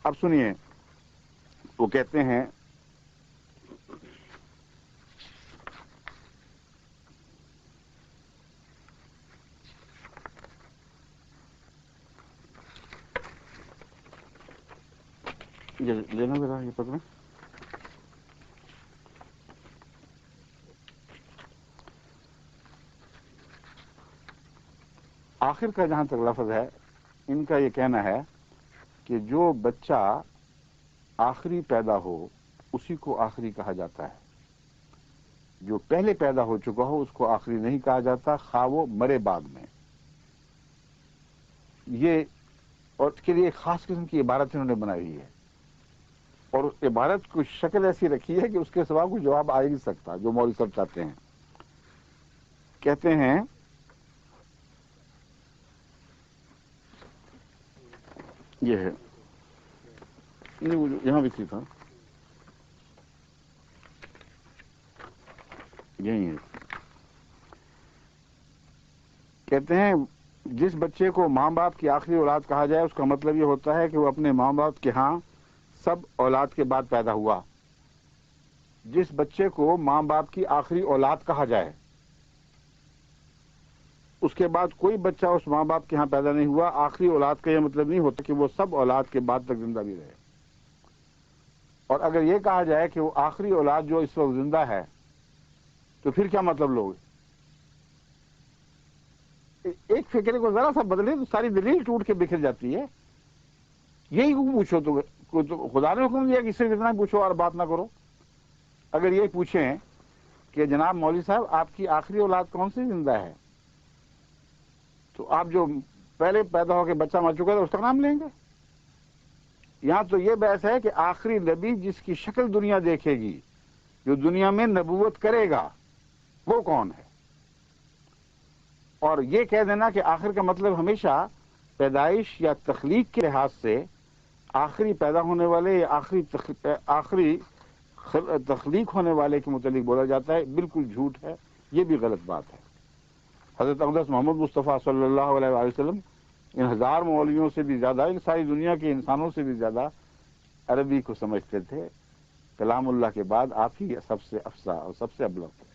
اب سنیے، وہ کہتے ہیں یہ لینا ذرا، یہ پکڑیں۔ آخر کا جہاں تک لفظ ہے، ان کا یہ کہنا ہے کہ جو بچہ آخری پیدا ہو اسی کو آخری کہا جاتا ہے، جو پہلے پیدا ہو چکا ہو اس کو آخری نہیں کہا جاتا، خواہ وہ مرے بعد میں۔ یہ اور اس کے لیے ایک خاص قسم کی عبارت انہوں نے بنائی ہوئی ہے، اور اس عبارت کو شکل ایسی رکھی ہے کہ اس کے سوا کوئی جواب آ ہی نہیں سکتا جو مولوی صاحب چاہتے ہیں۔ کہتے ہیں یہ ہے، نہیں یہاں بھی تھی تھا، یہی ہے۔ کہتے ہیں جس بچے کو ماں باپ کی آخری اولاد کہا جائے اس کا مطلب یہ ہوتا ہے کہ وہ اپنے ماں باپ کے ہاں سب اولاد کے بعد پیدا ہوا۔ جس بچے کو ماں باپ کی آخری اولاد کہا جائے اس کے بعد کوئی بچہ اس ماں باپ کے ہاں پیدا نہیں ہوا، آخری اولاد کا یہ مطلب نہیں ہوتا کہ وہ سب اولاد کے بعد تک زندہ بھی رہے۔ اور اگر یہ کہا جائے کہ وہ آخری اولاد جو اس وقت زندہ ہے تو پھر کیا مطلب لوگ؟ ایک فکرے کو ذرا سا بدلے تو ساری دلیل ٹوٹ کے بکھر جاتی ہے۔ یہی پوچھو تو خدا نے حکم دیا کہ صرف اتنا پوچھو اور بات نہ کرو۔ اگر یہ پوچھیں کہ جناب مولوی صاحب آپ کی آخری اولاد کون سی زندہ ہے، تو آپ جو پہلے پیدا ہو کے بچہ مر چکا تھا اس کا نام لیں گے؟ یہاں تو یہ بحث ہے کہ آخری نبی جس کی شکل دنیا دیکھے گی، جو دنیا میں نبوت کرے گا، وہ کون ہے؟ اور یہ کہہ دینا کہ آخر کا مطلب ہمیشہ پیدائش یا تخلیق کے لحاظ سے آخری پیدا ہونے والے یا آخری تخلیق ہونے والے کے متعلق بولا جاتا ہے، بالکل جھوٹ ہے، یہ بھی غلط بات ہے۔ حضرت اقدس محمد مصطفیٰ صلی اللہ علیہ وآلہ وسلم ان ہزار مولویوں سے بھی زیادہ، ان ساری دنیا کے انسانوں سے بھی زیادہ عربی کو سمجھتے تھے۔ کلام اللہ کے بعد آپ ہی سب سے افصیح اور سب سے ابلغ تھے۔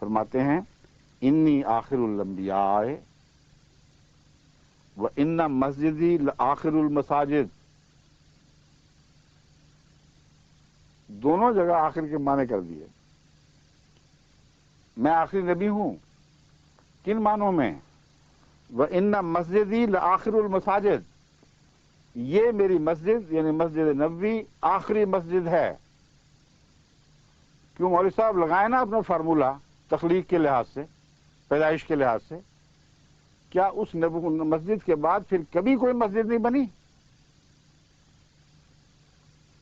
فرماتے ہیں انی آخر الانبیاء و ان مسجدی آخر المساجد۔ دونوں جگہ آخر کے معنی کر دیے۔ میں آخری نبی ہوں، کن معنوں میں؟ وَإِنَّ مَسْجِدِي لَآخِرُ الْمَسَاجِدِ، یہ میری مسجد یعنی مسجد نبوی آخری مسجد ہے۔ کیوں مولوی صاحب لگائے نا اپنا فارمولہ تخلیق کے لحاظ سے، پیدائش کے لحاظ سے، کیا اس مسجد کے بعد پھر کبھی کوئی مسجد نہیں بنی؟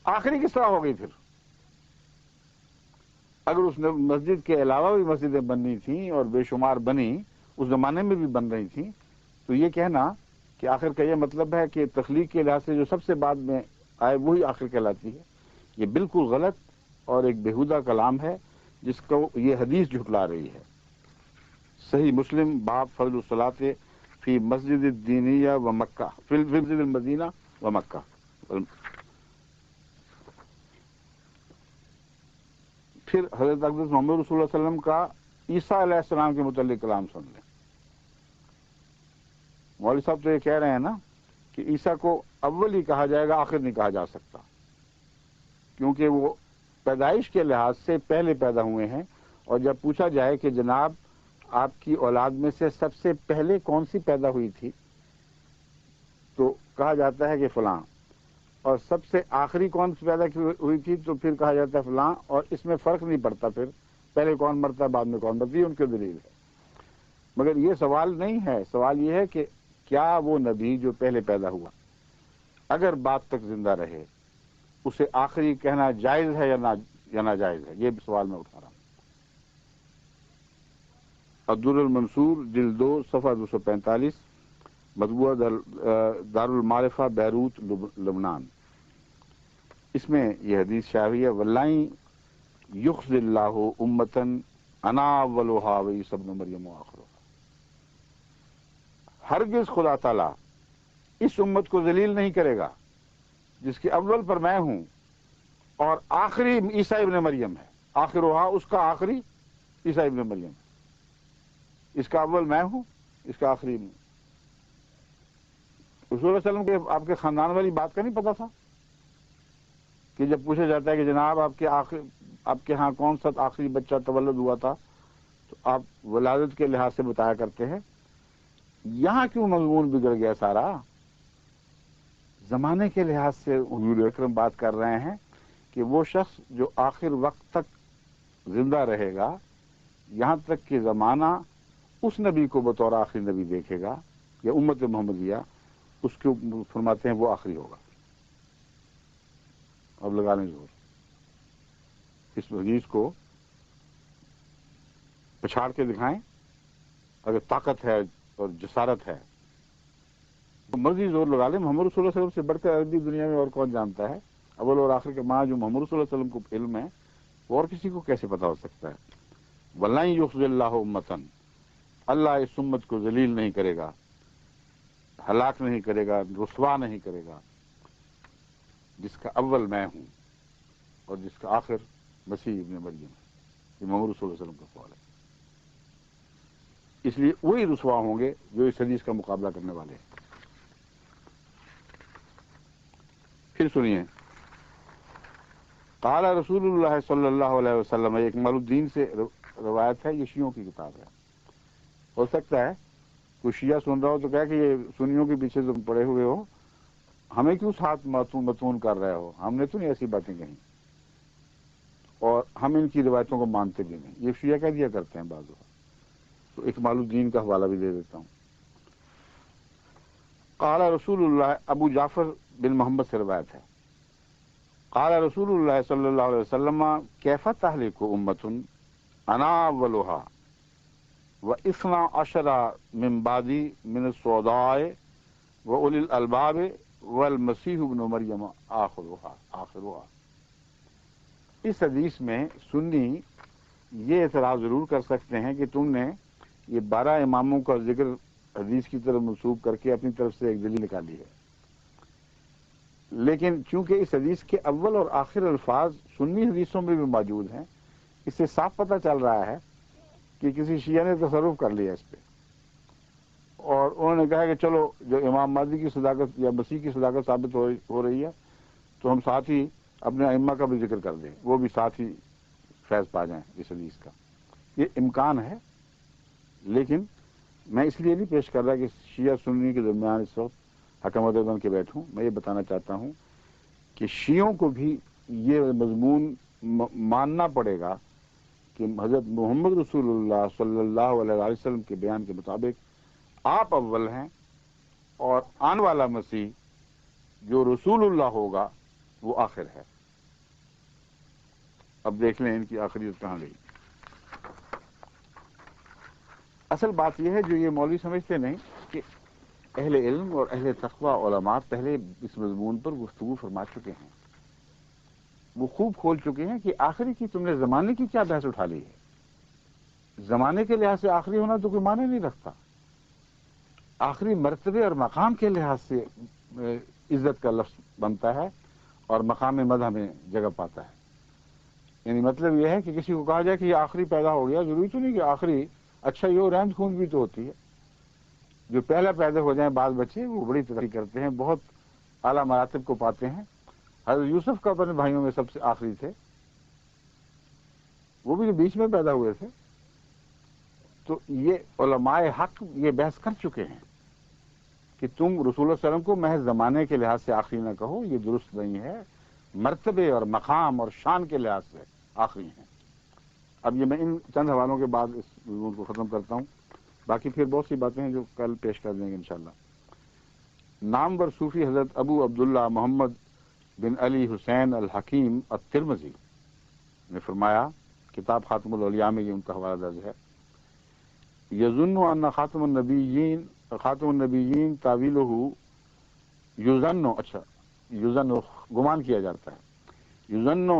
آخری کس طرح ہو گئی پھر؟ اگر اس مسجد کے علاوہ بھی مسجدیں بننی تھیں اور بے شمار بنی، اس زمانے میں بھی بن رہی تھیں، تو یہ کہنا کہ آخر کا یہ مطلب ہے کہ تخلیق کے لحاظ سے جو سب سے بعد میں آئے وہی آخر کہلاتی ہے، یہ بالکل غلط اور ایک بےہودہ کلام ہے جس کو یہ حدیث جھٹلا رہی ہے۔ صحیح مسلم باب فضل الصلاۃ فی مسجد الدینیہ و مکہ، فی مسجد المدینہ و مکہ۔ پھر حضرت اقدس محمد رسول اللہ علیہ وسلم کا عیسیٰ علیہ السلام کے متعلق کلام سن لیں۔ مولوی صاحب تو یہ کہہ رہے ہیں نا کہ عیسیٰ کو اول ہی کہا جائے گا، آخر نہیں کہا جا سکتا، کیونکہ وہ پیدائش کے لحاظ سے پہلے پیدا ہوئے ہیں۔ اور جب پوچھا جائے کہ جناب آپ کی اولاد میں سے سب سے پہلے کون سی پیدا ہوئی تھی، تو کہا جاتا ہے کہ فلاں، اور سب سے آخری کون سی پیدا ہوئی تھی تو پھر کہا جاتا ہے فلاں، اور اس میں فرق نہیں پڑتا پھر پہلے کون مرتا بعد میں کون مرتی، ان کی دلیل ہے۔ مگر یہ سوال نہیں ہے، سوال یہ ہے کہ کیا وہ نبی جو پہلے پیدا ہوا اگر بعد تک زندہ رہے اسے آخری کہنا جائز ہے یا ناجائز ہے؟ یہ سوال میں اٹھا رہا ہوں۔ الدر المنصور جلد 2 صفحہ 245، مطبوعہ دار المعرفہ بیروت لبنان۔ اس میں یہ حدیث شاوی ہے وَلَّن یخزِ اللہ امتن انا اولھا وعیسی ابن مریم آخرھا۔ ہرگز خدا تعالی اس امت کو ذلیل نہیں کرے گا جس کے اول پر میں ہوں اور آخری عیسیٰ ابن مریم ہے، آخر وہاں اس کا آخری عیسیٰ ابن مریم ہے، اس کا اول میں ہوں، اس کا آخری میں۔ رسول اللہ علیہ وسلم کے آپ کے خاندان والی بات کا نہیں پتا تھا کہ جب پوچھا جاتا ہے کہ جناب آپ کے ہاں کون سا آخری بچہ تولد ہوا تھا تو آپ ولادت کے لحاظ سے بتایا کرتے ہیں۔ یہاں کیوں مضمون بگڑ گیا سارا؟ زمانے کے لحاظ سے حضور اکرم بات کر رہے ہیں کہ وہ شخص جو آخر وقت تک زندہ رہے گا، یہاں تک کہ زمانہ اس نبی کو بطور آخری نبی دیکھے گا یا امت محمدیہ، اس کے فرماتے ہیں وہ آخری ہوگا۔ اب لگا لیں زور، اس حدیث کو پچھاڑ کے دکھائیں، اگر طاقت ہے اور جسارت ہے تو مرضی زور لگا لیں۔ محمد رسول اللہ علیہ وسلم سے بڑھ کر عربی دنیا میں اور کون جانتا ہے؟ اول اور آخر کے ماں جو محمد رسول اللہ علیہ وسلم کو علم ہے وہ اور کسی کو کیسے پتا ہو سکتا ہے؟ وَلَن يُخْزِ اللَّهُ أُمَّةً، اللہ اس امت کو ذلیل نہیں کرے گا، ہلاک نہیں کرے گا، رسوا نہیں کرے گا، جس کا اول میں ہوں اور جس کا آخر مسیح ابن مریم ہے۔ یہ محمد رسول اللہ علیہ وسلم کا قول ہے۔ اس لیے وہی رسوا ہوں گے جو اس حدیث کا مقابلہ کرنے والے ہیں۔ پھر سنیے، قال رسول اللہ صلی اللہ علیہ وسلم، ایک اکمال الدین سے روایت ہے، یہ شیعوں کی کتاب ہے۔ ہو سکتا ہے کوئی شیعہ سن رہا ہو تو کہے کہ یہ سنیوں کے پیچھے تم پڑے ہوئے ہو، ہمیں کیوں ساتھ متون کر رہے ہو؟ ہم نے تو نہیں ایسی باتیں کہیں اور ہم ان کی روایتوں کو مانتے بھی نہیں، یہ شیعہ کہہ دیا کرتے ہیں بعض لوگ۔ تو اکمال الدین کا حوالہ بھی دے دیتا ہوں۔ قال رسول اللہ، ابو جعفر بن محمد سے روایت ہے، قال رسول اللہ صلی اللہ علیہ وسلم کیف تہلک امۃ انا اولها واثنا عشر من بعدی من السوداء واولی الالباب والمسیح ابن مریم آخرها۔ اس حدیث میں سنی یہ اعتراض ضرور کر سکتے ہیں کہ تم نے یہ 12 اماموں کا ذکر حدیث کی طرف منسوب کر کے اپنی طرف سے ایک دلیل نکالی ہے، لیکن چونکہ اس حدیث کے اول اور آخر الفاظ سنی حدیثوں میں بھی موجود ہیں، اس سے صاف پتہ چل رہا ہے کہ کسی شیعہ نے تصرف کر لیا اس پہ، اور انہوں نے کہا کہ چلو جو امام مہدی کی صداقت یا مسیح کی صداقت ثابت ہو رہی ہے تو ہم ساتھ ہی اپنے ائمہ کا بھی ذکر کر دیں، وہ بھی ساتھ ہی فیض پا جائیں اس حدیث کا۔ یہ امکان ہے، لیکن میں اس لیے نہیں پیش کر رہا کہ شیعہ سنی کے درمیان اس وقت حکمت بن کے بیٹھوں۔ میں یہ بتانا چاہتا ہوں کہ شیعوں کو بھی یہ مضمون ماننا پڑے گا کہ حضرت محمد رسول اللہ صلی اللہ علیہ وسلم کے بیان کے مطابق آپ اول ہیں اور آنے والا مسیح جو رسول اللہ ہوگا وہ آخر ہے۔ اب دیکھ لیں ان کی آخریت کہاں گئی۔ اصل بات یہ ہے جو یہ مولوی سمجھتے نہیں کہ اہل علم اور اہل تقوی علماء پہلے اس مضمون پر گفتگو فرما چکے ہیں، وہ خوب کھول چکے ہیں کہ آخری کی تم نے زمانے کی کیا بحث اٹھا لی ہے؟ زمانے کے لحاظ سے آخری ہونا تو کوئی معنی نہیں رکھتا، آخری مرتبے اور مقام کے لحاظ سے عزت کا لفظ بنتا ہے اور مقام مدح میں جگہ پاتا ہے۔ یعنی مطلب یہ ہے کہ کسی کو کہا جائے کہ یہ آخری پیدا ہو گیا، ضروری تو نہیں کہ آخری، اچھا یہ رحمت خون بھی تو ہوتی ہے، جو پہلا پیدا ہو جائیں بعض بچے وہ بڑی ترقی کرتے ہیں، بہت اعلیٰ مراتب کو پاتے ہیں۔ حضرت یوسف کا اپنے بھائیوں میں سب سے آخری تھے، وہ بھی بیچ میں پیدا ہوئے تھے۔ تو یہ علماء حق یہ بحث کر چکے ہیں کہ تم رسول اللہ صلی اللہ علیہ وسلم کو محض زمانے کے لحاظ سے آخری نہ کہو، یہ درست نہیں ہے، مرتبے اور مقام اور شان کے لحاظ سے آخری ہیں۔ اب یہ میں ان چند حوالوں کے بعد اس موضوع کو ختم کرتا ہوں، باقی پھر بہت سی باتیں ہیں جو کل پیش کر دیں گے انشاءاللہ۔ نامور صوفی حضرت ابو عبداللہ محمد بن علی حسین الحکیم الترمذی نے فرمایا، کتاب خاتم الاولیاء میں یہ ان کا حوالہ درج ہے، یظن ان خاتم النبیین تعویلہ یظن گمان کیا جاتا ہے، یظن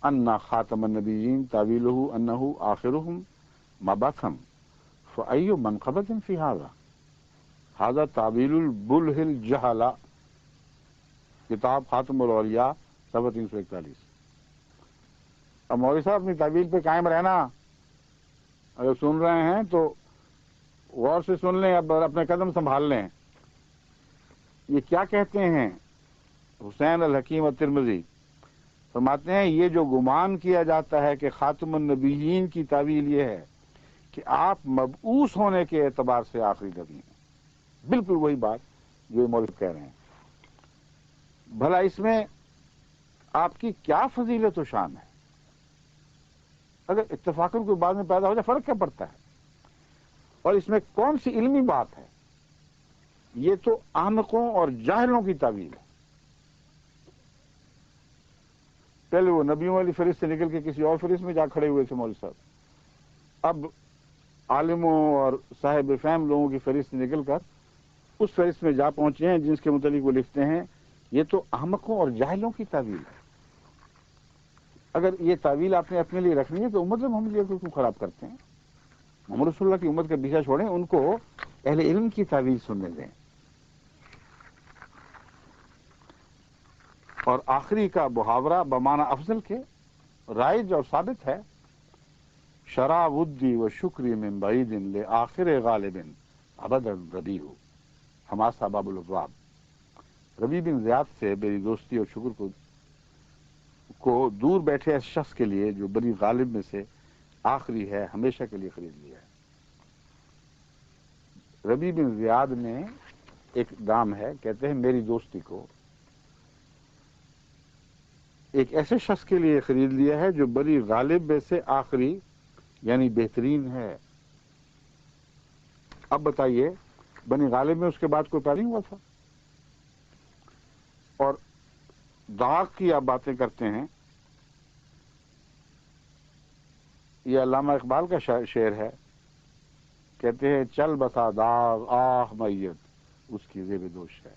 ان خاتم النبیین تعویلہ انہ آخرہم مبعثا فأی منقبۃ فی ھذا تعویل البلہ الجہلہ کتاب خاتم الاولیاء صفحہ 341۔ اب مولوی صاحب اپنی تعویل پہ قائم رہنا، اگر سن رہے ہیں تو غور سے سن لیں، اب اپنے قدم سنبھال لیں۔ یہ کیا کہتے ہیں حسین الحکیم الترمذی؟ فرماتے ہیں یہ جو گمان کیا جاتا ہے کہ خاتم النبیین کی تعویل یہ ہے کہ آپ مبعوث ہونے کے اعتبار سے آخری نبی ہیں، بالکل وہی بات جو یہ مولوی کہہ رہے ہیں۔ بھلا اس میں آپ کی کیا فضیلت و شان ہے؟ اگر اتفاقاً کوئی بعد میں پیدا ہو جائے فرق کیا پڑتا ہے؟ اور اس میں کون سی علمی بات ہے؟ یہ تو احمقوں اور جاہلوں کی تعویل ہے۔ پہلے وہ نبیوں والی فہرست سے نکل کے کسی اور فہرست میں جا کھڑے ہوئے تھے مولوی صاحب، اب عالموں اور صاحب فہم لوگوں کی فہرست سے نکل کر اس فہرست میں جا پہنچے ہیں جس کے متعلق وہ لکھتے ہیں یہ تو احمقوں اور جاہلوں کی تعویل ہے۔ اگر یہ تعویل آپ نے اپنے لیے رکھنی ہے تو امت محمدیہ کو کیوں خراب کرتے ہیں؟ محمد رسول اللہ کی امت کا پیچھا چھوڑیں، ان کو اہل علم کی تعویل سننے دیں۔ اور آخری کا محاورہ بمعنی افضل کے رائج اور ثابت ہے، شرع ودی و شکری من بعید لآخر غالب ابدا ربیع حماسہ باب الابواب۔ ربیع بن زیاد سے میری دوستی اور شکر کو دور بیٹھے اس شخص کے لیے جو بنی غالب میں سے آخری ہے ہمیشہ کے لیے خرید لیا ہے۔ ربیع بن زیاد نے ایک نام ہے، کہتے ہیں میری دوستی کو ایک ایسے شخص کے لیے خرید لیا ہے جو بنی غالب میں سے آخری یعنی بہترین ہے۔ اب بتائیے بنی غالب میں اس کے بعد کوئی پیدا نہیں ہوا تھا؟ اور داغ کی آپ باتیں کرتے ہیں، یہ علامہ اقبال کا شعر ہے، کہتے ہیں چل بسا داغ آہ میت اس کی زیب دوش ہے۔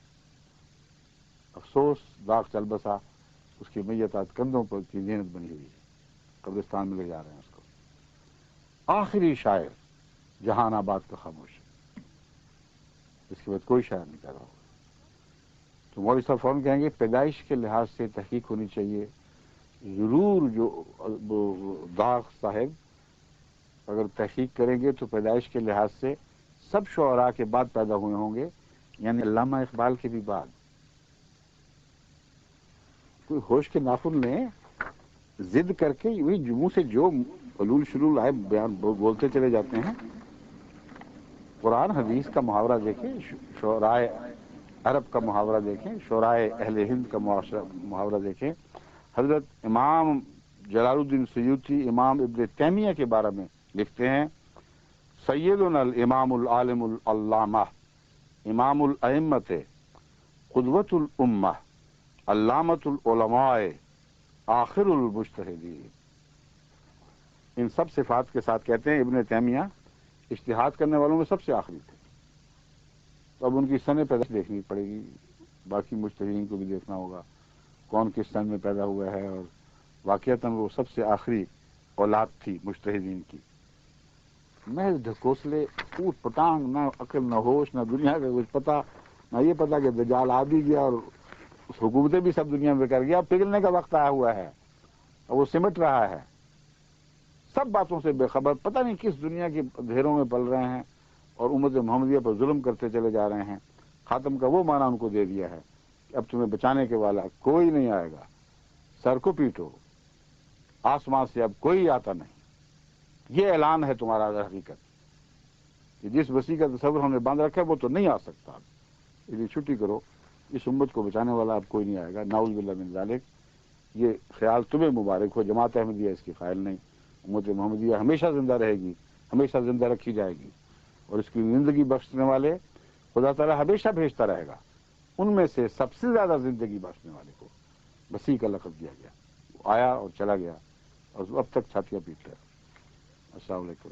افسوس داغ چل بسا اس کی میت آج کندھوں پر کی زینت بنی ہوئی ہے، قبرستان میں لے جا رہے ہیں اس کو۔ آخری شاعر جہان آباد کا خاموش ہے، اس کے بعد کوئی شاعر نہیں پیدا ہوگا۔ تو مولوی صاحب فوراً کہیں گے پیدائش کے لحاظ سے تحقیق ہونی چاہیے، ضرور جو داغ صاحب اگر تحقیق کریں گے تو پیدائش کے لحاظ سے سب شعراء کے بعد پیدا ہوئے ہوں گے، یعنی علامہ اقبال کے بھی بعد۔ کوئی ہوش کے ناخن نے ضد کر کے وہی جموں سے جو حلول شلول آئے بیان بولتے چلے جاتے ہیں۔ قرآن حدیث کا محاورہ دیکھیں، شعراء عرب کا محاورہ دیکھیں، شعراء اہل ہند کا محاورہ دیکھیں۔ حضرت امام جلال الدین سیوطی امام ابن تیمیہ کے بارے میں لکھتے ہیں سیدنا الامام العالم العلامہ امام الائمۃ قدوۃ الامہ علامۃ العلماء آخر المجتہدین۔ ان سب صفات کے ساتھ کہتے ہیں ابن تیمیہ اجتہاد کرنے والوں میں سب سے آخری تھے۔ تو اب ان کی سن پیدائش دیکھنی پڑے گی، باقی مجتہدین کو بھی دیکھنا ہوگا کون کس سن میں پیدا ہوا ہے، اور واقعتاً وہ سب سے آخری اولاد تھی مجتہدین کی۔ محض ڈھکوسلے اوٹ پٹانگ، نہ عقل نہ ہوش نہ دنیا کا کچھ پتہ، نہ یہ پتہ کہ دجال آ بھی گیا اور حکومتیں بھی سب دنیا میں کر گیا، پگھلنے کا وقت آیا ہوا ہے اور وہ سمٹ رہا ہے، سب باتوں سے بے خبر، پتہ نہیں کس دنیا کے اندھیروں میں پل رہے ہیں اور امت محمدیہ پر ظلم کرتے چلے جا رہے ہیں۔ خاتم کا وہ معنی ان کو دے دیا ہے کہ اب تمہیں بچانے کے والا کوئی نہیں آئے گا، سر کو پیٹو، آسمان سے اب کوئی آتا نہیں۔ یہ اعلان ہے تمہارا در حقیقت کہ جس وسیع کا تصور ہم نے باندھ رکھا ہے وہ تو نہیں آ سکتا، اس لیے چھٹی کرو، اس امت کو بچانے والا اب کوئی نہیں آئے گا، نعوذ باللہ من ذالک۔ یہ خیال تمہیں مبارک ہو، جماعت احمدیہ اس کی قائل نہیں، امت محمدیہ ہمیشہ زندہ رہے گی، ہمیشہ زندہ رکھی جائے گی، اور اس کی زندگی بخشنے والے خدا تعالیٰ ہمیشہ بھیجتا رہے گا۔ ان میں سے سب سے زیادہ زندگی بخشنے والے کو مسیح کا لقب دیا گیا، وہ آیا اور چلا گیا اور اب تک چھاتیاں پیٹ رہا ہے۔ السلام علیکم۔